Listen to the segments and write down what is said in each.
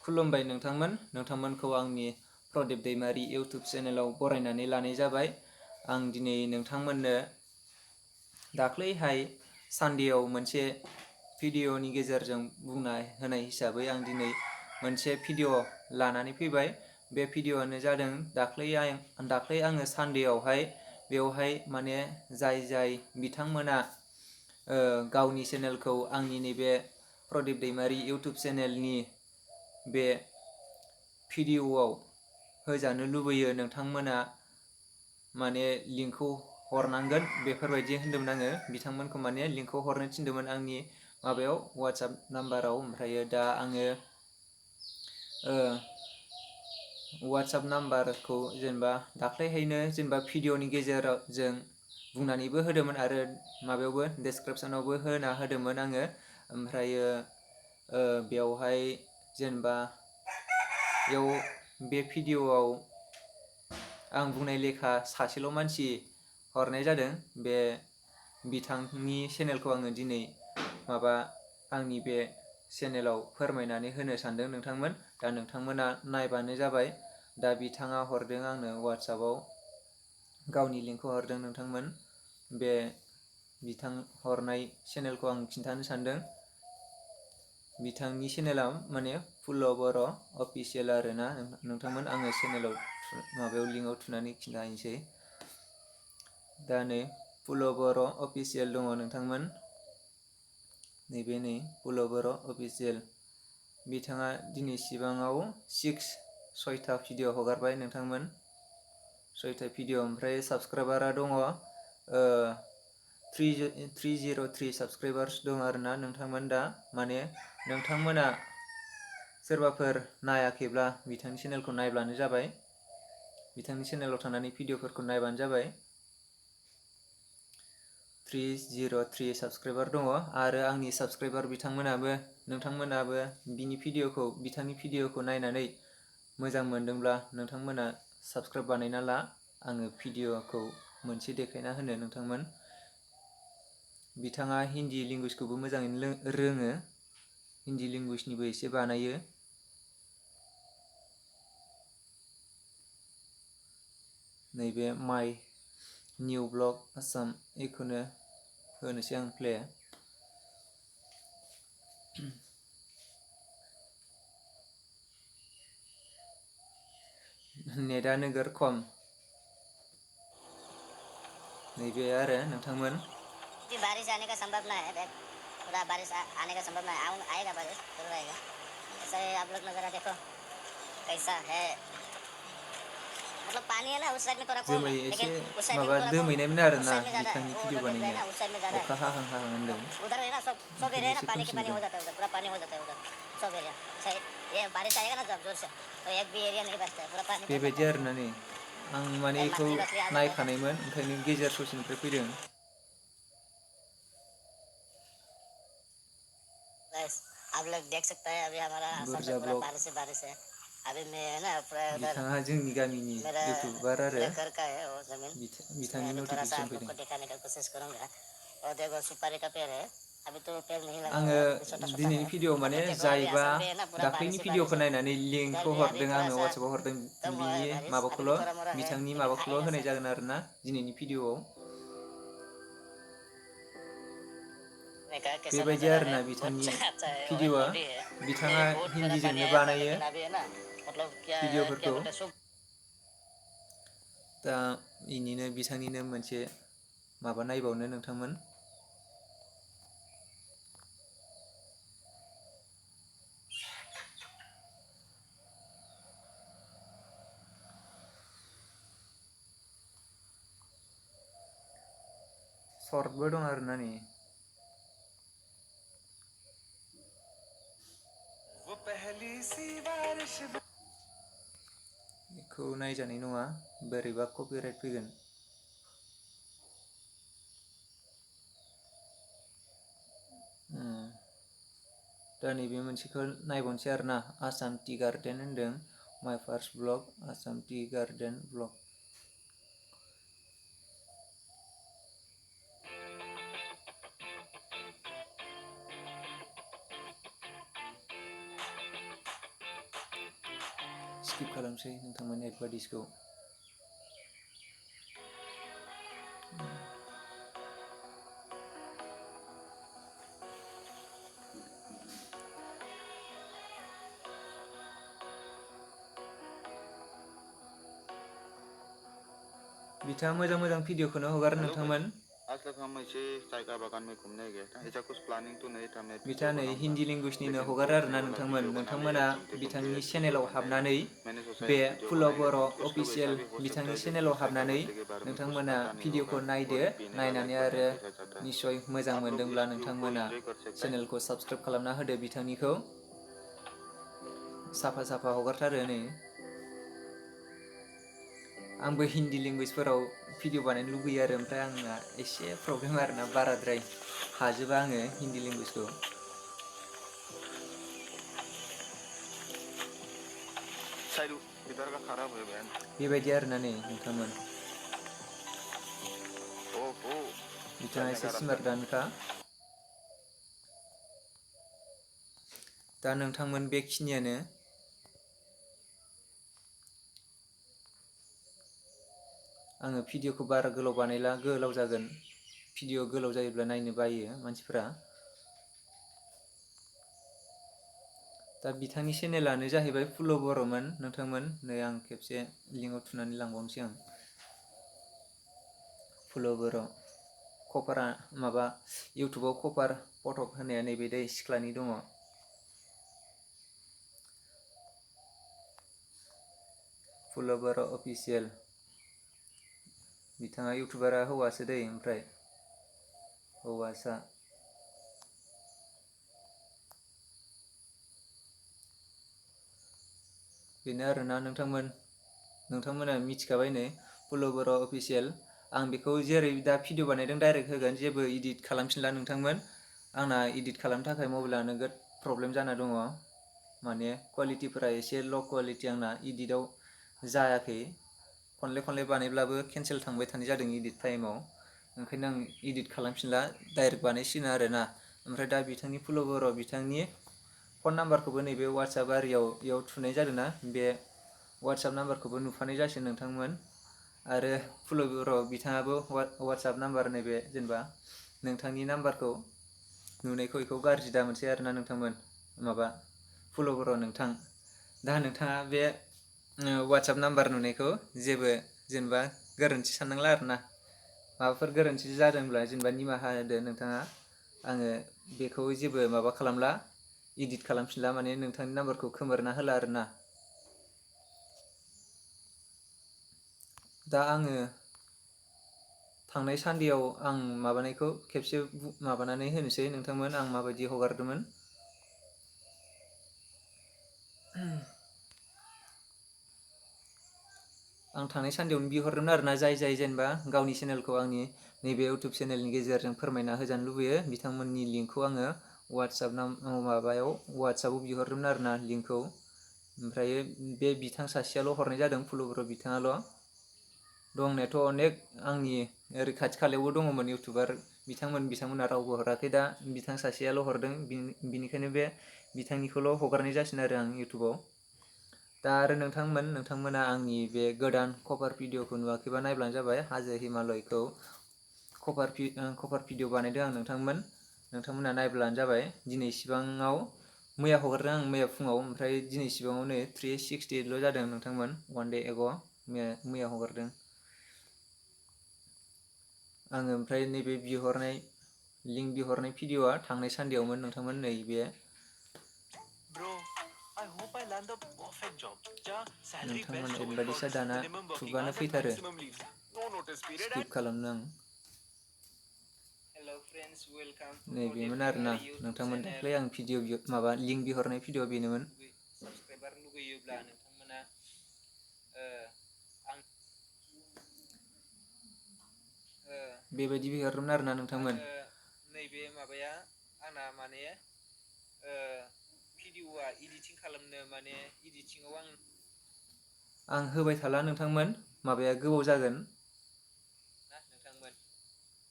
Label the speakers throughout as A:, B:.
A: खुलुमबाय नोंथांमोनखौ आंनि प्रदीप दैमारी इउटुब चेनेलाव बरायनानै लानाय जाबाय। आं दिनै नोंथांमोननो दाख्लैहाय सानडेआव मोनसे भिडिअनि गेजेरजों बुंना होनाय हिसाबै आं दिनै मोनसे भिडिअ लानानै फैबाय। बे भिडिअआनो जादों दाख्लै आङो सानडेआवहाय बेवहाय माने जाय बिथांमोना गावनि चेनेलखौ आंनि नैबे प्रदीप दैमारी इउटुब चेनेलनि बे भिडिअआव होजानो लुबैयो नोंथांमोना माने लिंकखौ हरनांगोन बेफोरबायदि होन्दोंमोन। आङो बिथांमोनखौ माने लिंकखौ हरनो थिनदोंमोन आंनि माबायाव वाट्सएप नाम्बाराव। ओमफ्रायो दा आङो वाट्सएप नाम्बारखौ जेनेबा दाख्लैहायनो जेनेबा भिडिअनि गेजेरजों बुंनानैबो होदोंमोन आरो माबायावबो डेसक्रिपसनावबो होना होदोंमोन आङो। ओमफ्रायो बेवहाय जेनेबा बेयाव बे भिडिअआव आं बुंनाय लेखा सासेल' मानसि हरनाय जादों। बे बिथांनि चेनेलखौ आङो दिनै आंनि बे चेनेलाव फोरमायनानै होनो सानदों नोंथांमोन। दा नोंथांमोना नायबानो जाबाय। दा बिथाङा हरदों आंनो वाट्सएपआव गावनि लिंकखौ हरदों नोंथांमोन। बे बिथां हरनाय चेनेलखौ आं खिन्थानो सानदों। बिथांनि चेनेला माने फुल' बर' अफिसियेल आरोना नोंथांमोन। आङो चेनेलाव लिंकआव थुनानै खिन्थानोसै। दा नै फुल' बर' अफिसियेल दङ नोंथांमोन। नैबे नै फुल' बर' अफिसियेल। बिथाङा दिनैसिबाङाव 6टा भिडिअ हगारबाय नोंथांमोन। 6टा भिडिअ। ओमफ्राय साबसक्राइबारा दङ 303 साबसक्राइबार्स दं आरोना नोंथांमोन। दा माने नोंथांमोना सोरबाफोर नायाखैब्ला बिथांनि चेनेलखौ नायब्लानो जाबाय। बिथांनि चेनेलाव थांनानै भिडिअफोरखौ नायबानो जाबाय। 303 साबसक्राइबार दङ। आरो आंनि साबसक्राइबार नोंथांमोनाबो बिथांनि भिडिअखौ नायनानै मोजां मोनदोंब्ला नोंथांमोना साबसक्राइब बानायना ला। आङो भिडिअखौ मोनसे देखायना होनो नोंथांमोन। बिथाङा हिन्दी लेंगुवेजखौबो मोजाङैनो रोङो। हिन्दी लेंगुवेजनिबो एसे बानायो। नैबे माइ निउ ब्लग आसाम बेखौनो होनोसै आं प्ले। नेटआ नोगोर खम। नैबे आरो नोंथांमोन।
B: बारिश आने का संभावना है। पूरा बारिश आने का संभावना है। आएगा बारिश जरूर आएगा। ऐसा है आप लोग नज़ारा देखो कैसा है। मतलब पानी है ना उस साइड में थोड़ा कम है,
A: जोमै
B: लेकिन
A: एसे
B: उस साइड में
A: माबा
B: भी थोड़ा कम,
A: दोमैनायमोन
B: उस
A: आरोना
B: साइड में ज़्यादा है।
A: बिथांनि
B: वो
A: भिडिअ
B: जो देख रहे हैं
A: बानायनाया।
B: ना उस साइड में ज़्यादा
A: अखा
B: है।
A: हाहां होनदों।
B: उधर है ना सब एरिया है ना
A: ओंखायनो
B: पानी
A: एसे
B: के पानी
A: खोमसिदों।
B: हो जाता है उधर, पूरा पानी हो जाता है उधर सब एरिया। ये बारिश आएगा ना जब जोर से तो एक भी एरिया नहीं बचता है, पूरा पानी भर जाता
A: बेबायदि
B: है।
A: आरोना नै आं माने बेखौ
B: मछली वछली आ जाता है सब।
A: नायखानायमोन ओंखायनो गेजेर ससेनिफ्राय फैदों।
B: बस आप लोग देख सकते हैं अभी हमारा आसाम में
A: बुरजा
B: पूरा
A: ब्लग।
B: बारिश है। अभी मैं है ना पूरा उधर
A: बिथाङा जोंनि गामिनि
B: मेरा
A: इउटुबार आरो
B: मेरा घर का है वो जमीन। इसमें
A: बिथांनि
B: अभी थोड़ा सा
A: नटिफिकेसन
B: आप लोग
A: फैदों।
B: को दिखाने का कोशिश करूँगा। और देखो सुपारी का पेड़ है। अभी तो पेड़ नहीं लगा हुआ
A: आङो
B: है, अभी छोटा छोटा
A: दिनैनि
B: है।
A: भिडिअ माने
B: मतलब देखो अभी
A: जायबा
B: आसाम भी है ना पूरा
A: दाख्लैनि
B: बारिश ही बारिश
A: भिडिअखौ
B: है।
A: नायनानै
B: इधर
A: लिंकखौ
B: भी अभी
A: हरदों
B: थोड़ा
A: आंनो
B: सा
A: वाट्सएपआव हरदों
B: कम हुआ
A: बिनि
B: है बारिश। अभी
A: माबाखौल'
B: भी थोड़ा मोड़ा है,
A: बिथांनि
B: लेकिन
A: माबाखौल'
B: आएगा
A: होनाय
B: सब।
A: जागोन आरोना दिनैनि भिडिअआव।
B: कैसा
A: बेबायदि
B: नज़ारा है,
A: आरोना
B: बहुत
A: बिथांनि
B: अच्छा है। वही
A: भिडिअआ।
B: नदी है,
A: बिथाङा
B: पहले बहुत ज़्यादा पानी
A: हिन्दीजोंनो
B: आया था,
A: बानायो
B: लेकिन अभी है ना मतलब क्या है क्या
A: भिडिअफोरखौ।
B: बोलते हैं
A: दा बिथांनिनो मोनसे माबा नायबावनो नोंथांमोन। सर्टबो दं आरोना नै। बेखौ नायजानाय नङा, बोरैबा कपिराइट फैगोन। दा नैबे मोनसेखौ नायबावनोसै आरोना। आसाम टि गार्डेन होनदों माइ first blog Assam tea garden blog. Skip खालामसै नोंथांमोन एडभार्टाइजखौ। बिथाङा मोजां मोजां भिडिअखौनो हगारो नोंथांमोन।
C: आज तक हम ऐसे चाय का बागान में घूमने गए थे, ऐसा कुछ प्लानिंग तो नहीं था मैं
A: बिथाङा नै
C: बनाऊंगा,
A: हिन्दी लेंगुवेजनिनो
C: लेकिन
A: हगारो
C: दोस्त ने
A: आरोना
C: बोला
A: नोंथांमोन।
C: वीडियो बना ले,
A: नोंथांमोना
C: घूमते घूमते
A: बिथांनि
C: एक वीडियो
A: चेनेलाव
C: बन जाएगा।
A: हाबनानै
C: मैंने सोचा
A: बे
C: एक वीडियो
A: फुल
C: बनाया,
A: बर'
C: कुछ लोग ऐसा
A: अफिसियेल
C: भी हो सकता
A: बिथांनि
C: है
A: चेनेलाव
C: जिनको चाय का
A: हाबनानै
C: पत्ते के बारे में कुछ
A: नोंथांमोना
C: पता नहीं
A: भिडिअखौ
C: होगा,
A: नायदो।
C: वही पीने वाला
A: नायनानै
C: एक
A: आरो
C: बढ़िया पैसा चाहता है।
A: निस्सय मोजां
C: आप लोग
A: मोनदोंब्ला
C: इस व्यू को
A: नोंथांमोना
C: एंजॉय कर सकते हैं।
A: चेनेलखौ साबस्क्राइब खालामना होदो बिथांनिखौ। साफा साफा हगारथारो नै। आंबो हिन्दी लेंगुवेजफोराव भिडिअ बानायनो लुगैयो आरो, ओमफ्राय आंना एसे प्रब्लेम आरोना, बाराद्राय हाजोबा आङो हिन्दी लेंगुवेजखौ।
C: इधर का खराब है बहन।
A: बेबायदि आरोना नै नोंथांमोन।
C: ओहो,
A: बिथाङा एसे स्मार्टानोखा। दा नोंथांमोन बेखिनियानो। आङो भिडिअखौ बारा गोलाव बानायला, गोलाव जागोन। भिडिअ गोलाव जायोब्ला नायनो बायो मानसिफोरा। दा बिथांनि चेनेलानो जाहैबाय फुल बर'मोन नोंथांमोन। नै आं खेबसे लिंकआव थुनानै लांबावनोसै आं। फुल बर' कभारा माबा इउटुबाव कभार फटक होनाया नैबे दै सिख्लानि दङ। फुल बर' अफिसियेल। बिथाङा इउटुबारा हौवासो दै, ओमफ्राय हौवासा। बेनो आरोना नोंथांमोन। नोंथांमोना मिथिखाबाय नै फुल बर' अफिसियेल। आं बेखौ जेरै दा भिडिअ बानायदों डाइरेक्ट होगोन, जेबो इडिट खालामफिनला नोंथांमोन। आंना इडिट खालामनो थाखाय मबाइला नोगोद प्रब्लेम जाना दङ। माने कुवालिटिफोरा एसे ल' कुवालिटि आंना, इडिटआव जायाखै। खनले खनले बानायब्लाबो केन्सेल थांबाय थानाय जादों इडिट टाइमाव। ओंखायनो आं इडिट खालामफिनला, डाइरेक्ट बानायसिगोन आरोना। ओमफ्राय दा बिथांनि फुल बर' बिथांनि फन नाम्बारखौबो नैबे वाट्सएप आरियाव इयाव थुनाय जादोंना, बे वाट्सएप नाम्बारखौबो नुफानाय जासिगोन नोंथांमोन। आरो फुल बर' बिथाङाबो वाट्सएप नाम्बार नैबे जेनेबा नोंथांनि नाम्बारखौ नुनायखौ बेखौ गाज्रि दा मोनसै आरोना नोंथांमोन। माबा फुल बर' नोंथां, दा नोंथाङा बे वाट्सएप नाम्बार नुनायखौ जेबो जेनेबा गोरोन्थि साननांला आरोना। माबाफोर गोरोन्थि जादोंब्ला जेनेबा निमाहा होदो नोंथाङा। आङो बेखौ जेबो माबा खालामला, इडिट खालामफिनला, माने नोंथांनि नाम्बारखौ खोमोरना होला आरोना। दा आङो थांनाय सानदेआव आं माबानायखौ खेबसे माबानानै होनोसै नोंथांमोन, आं माबायदि हगारदोंमोन। आं थांनाय सानदेआवनो बिहरदोंमोन आरोना, जाय जाय जेनेबा गावनि चेनेलखौ आंनि नैबे इउटुब चेनेलनि गेजेरजों फोरमायना होजानो लुबैयो, बिथांमोननि लिंकखौ आङो माबायाव वाट्सएपआव बिहरदोंमोन आरोना लिंकखौ। ओमफ्राय बे बिथां सासेयाल' हरनाय जादों, फुल बर' बिथाङाल'। दंनायाथ' अनेक आंनि ओरै खाथि खालायावबो दङमोन इउटुबार बिथांमोना रावबो हराखै। दा बिथां सासेयाल' हरदों, बिनिखायनो बे बिथांनिखौल' हगारनाय जासिगोन आरो आं इउटुबाव। दा आरो नोंथांमोना आंनि बे गोदान कभार भिडिअखौ नुवाखैबा नायब्लानो जाबाय। हाजो हिमालयखौ कभार भिडिअ बानायदों आं नोंथांमोन। नोंथांमोना नायब्लानो जाबाय। दिनै इसिबाङाव मैया हगारदों आं, मैया फुङाव। ओमफ्राय दिनै इसिबाङाव नै 368ल' जादों नोंथांमोन, 1 डे एग'। मैया हगारदों आङो। ओमफ्राय नैबे लिंक बिहरनाय भिडिअआ थांनाय सानदेआवमोन नोंथांमोन। नैबे नोंथांमोन एडभार्टाइजआ दाना थुबानो फैथारो, स्किप खालामनो आं। नैबेमोन आरोना नोंथांमोन, दाख्लै आं भिडिअ माबा लिंक बिहरनाय भिडिअ बेनोमोन। साबसक्राइबार लुगैयोब्ला नोंथांमोना बेबायदि बिहरदोंमोन आरोना नोंथांमोन। नैबे माबाया आंना माने भिडिअआ इडिटिं खालामनो, माने इडिटिंआव आं होबाय थाला नोंथांमोन। माबाया गोबाव जागोन ना नोंथांमोन,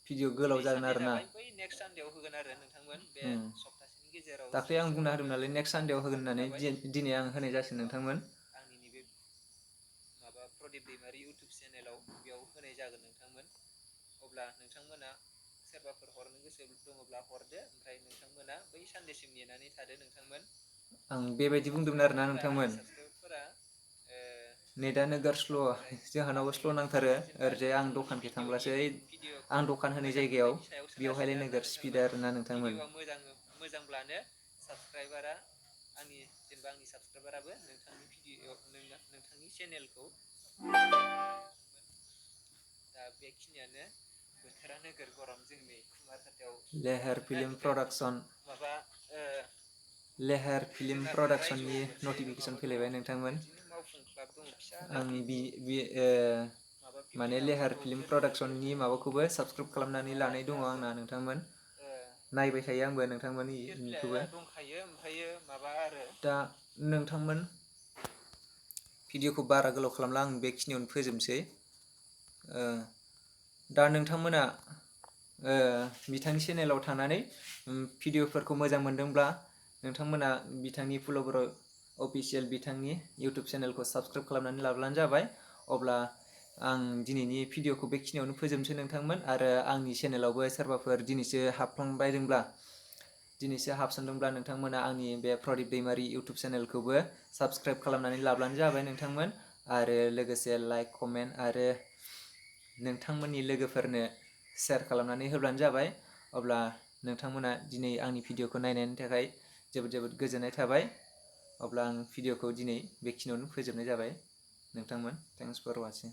A: भिडिअ गोलाव जागोन आरोना। दाख्लै आं बुंना होदों नालाय नेक्स्ट सानदेआव होगोन होननानै, दिनै आं होनाय जासिगोन नोंथांमोन। प्रदीप दैमारि इउटुब चेनेलाव बेयाव होनाय जागोन नोंथांमोन। अब्ला नोंथांमोना सोरबाफोर हरनो गोसो दङब्ला हरदो, ओमफ्राय नोंथांमोना बै सानदेसिम नेनानै थादो नोंथांमोन। आं बेबायदि बुंदोंमोन आरोना नोंथांमोन। नेटआ नोगोर स्ल', जोंहानावबो स्ल' नांथारो। ओरैजाय आं दखानखै थांब्लासो आं दखान होनाय जायगायाव बेवहायलाय नोगोर स्पिड आरोना नोंथांमोन। मोजांब्लानो साबस्क्राइबारा जेनेबा आंनि साबस्क्राइबाराबो नोंथांनि नोंथांनि चेनेलखौ दा बेखिनियानो। बोथोरा नोगोर गरम जोंनि कुमारहाटायाव। लेहेर फिल्म प्रडाक्सन लेहेर फिल्म प्रडाक्सननि नटिफिकेसन फैलायबाय नोंथांमोन। आं माने लेहेर फिल्म प्रडाक्सननि माबाखौबो साबसक्राइब खालामनानै लानाय दङ आंना नोंथांमोन। नायबाय थायो आंबो नोंथांमोननिखौबो। दा नोंथांमोन भिडिअखौ बारा गोलाव खालामला, आं बेखिनियावनो फोजोबनोसै। दा नोंथांमोना बिथांनि चेनेलाव थांनानै भिडिअफोरखौ मोजां मोनदोंब्ला नोंथांमोना बिथांनि फुल'बर अफिसियेल बिथांनि इउटुब चेनेलखौ साबस्क्राइब खालामनानै लाब्लानो जाबाय। अब्ला आं दिनैनि भिडिअखौ बेखिनियावनो फोजोबनोसै नोंथांमोन। आरो आंनि चेनेलावबो सोरबाफोर दिनैसो हाबसनदोंब्ला नोंथांमोना आंनि बे प्रदीप दैमारि इउटुब चेनेलखौबो साबस्क्राइब खालामनानै लाब्लानो जाबाय नोंथांमोन। आरो लोगोसे लाइक, कमेन्ट आरो नोंथांमोननि लोगोफोरनो शेयार खालामनानै होब्लानो जाबाय। अब्ला नोंथांमोना दिनै आंनि भिडिअखौ नायनायनि थाखाय जोबोद जोबोद गोजोननाय थाबाय। अब्ला आं भिडिअखौ दिनै बेखिनियावनो फोजोबनाय जाबाय नोंथांमोन। Thanks for वाचिं।